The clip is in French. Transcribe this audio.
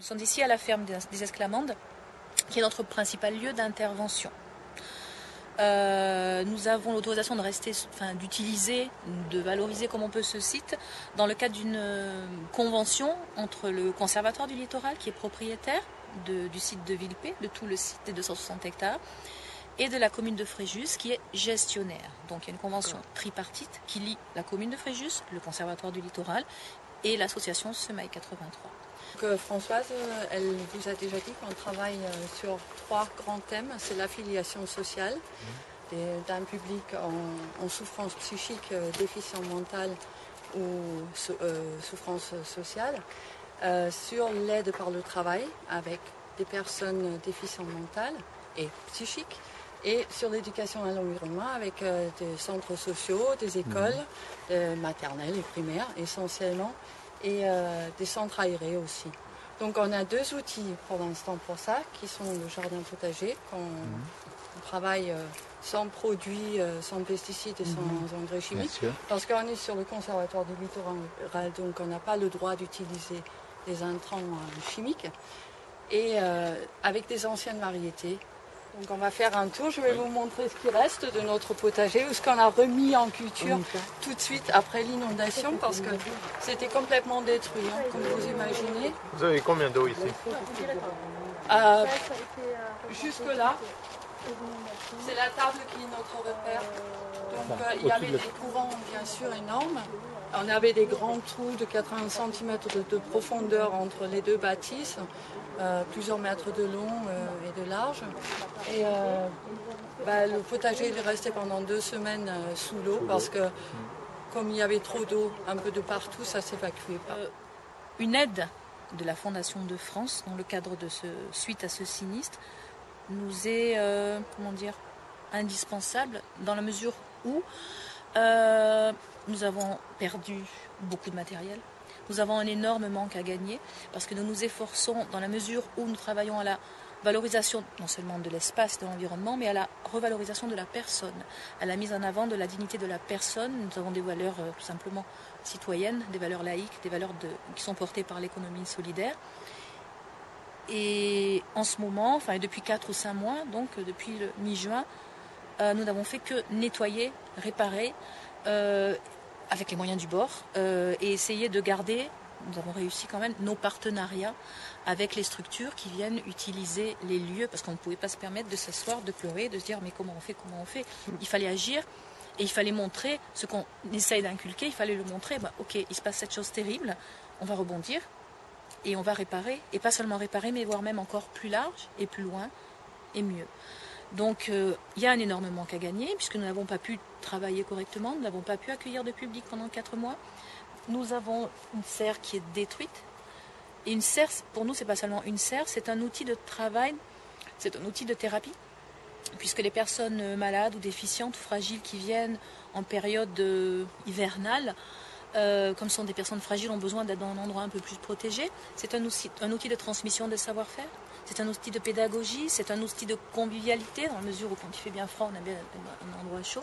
sommes ici à la ferme des Esclamandes, qui est notre principal lieu d'intervention. Nous avons l'autorisation de rester, d'utiliser, de valoriser comme on peut ce site dans le cadre d'une convention entre le Conservatoire du Littoral, qui est propriétaire du site de Villepé, de tout le site des 260 hectares, et de la commune de Fréjus, qui est gestionnaire. Donc il y a une convention tripartite qui lie la commune de Fréjus, le Conservatoire du Littoral et l'association Semail 83. Donc, Françoise, elle vous a déjà dit qu'on travaille sur 3 grands thèmes. C'est l'affiliation sociale d'un public en souffrance psychique, déficient mental ou souffrance sociale, sur l'aide par le travail avec des personnes déficientes mentales et psychiques, et sur l'éducation à l'environnement avec des centres sociaux, des écoles maternelles et primaires essentiellement, et des centres aérés aussi. Donc on a 2 outils pour l'instant pour ça, qui sont le jardin potager, qu'on travaille sans produits, sans pesticides et sans engrais chimiques, parce qu'on est sur le Conservatoire du Littoral, donc on n'a pas le droit d'utiliser des intrants chimiques, et avec des anciennes variétés. Donc on va faire un tour, je vais vous montrer ce qui reste de notre potager, ou ce qu'on a remis en culture tout de suite après l'inondation, parce que c'était complètement détruit, comme vous imaginez. Vous avez combien d'eau ici? Jusque là, c'est la table qui est notre repère. Donc il y avait des courants bien sûr énormes. On avait des grands trous de 80 cm de profondeur entre les 2 bâtisses, plusieurs mètres de long et de large. Et le potager est resté pendant 2 semaines sous l'eau, parce que comme il y avait trop d'eau un peu de partout, ça s'évacuait pas. Une aide de la Fondation de France, dans le cadre de suite à ce sinistre, nous est indispensable, dans la mesure où nous avons perdu beaucoup de matériel. Nous avons un énorme manque à gagner, parce que nous nous efforçons, dans la mesure où nous travaillons à la valorisation non seulement de l'espace, de l'environnement, mais à la revalorisation de la personne, à la mise en avant de la dignité de la personne. Nous avons des valeurs tout simplement citoyennes, des valeurs laïques, des valeurs qui sont portées par l'économie solidaire. Et en ce moment, depuis 4 ou 5 mois, donc depuis le mi-juin, nous n'avons fait que nettoyer, réparer, avec les moyens du bord, et essayer de garder, nous avons réussi quand même, nos partenariats avec les structures qui viennent utiliser les lieux, parce qu'on ne pouvait pas se permettre de s'asseoir, de pleurer, de se dire mais comment on fait. Il fallait agir, et il fallait montrer ce qu'on essaye d'inculquer, il fallait le montrer, ok, il se passe cette chose terrible, on va rebondir, et on va réparer, et pas seulement réparer, mais voire même encore plus large, et plus loin, et mieux. Donc il y a un énorme manque à gagner, puisque nous n'avons pas pu travailler correctement, nous n'avons pas pu accueillir de public pendant 4 mois. Nous avons une serre qui est détruite. Et une serre, pour nous, ce n'est pas seulement une serre, c'est un outil de travail, c'est un outil de thérapie, puisque les personnes malades ou déficientes ou fragiles qui viennent en période hivernale, comme ce sont des personnes fragiles, ont besoin d'être dans un endroit un peu plus protégé. C'est un outil de transmission de savoir-faire, c'est un outil de pédagogie, c'est un outil de convivialité, dans la mesure où quand il fait bien froid, on a bien un endroit chaud.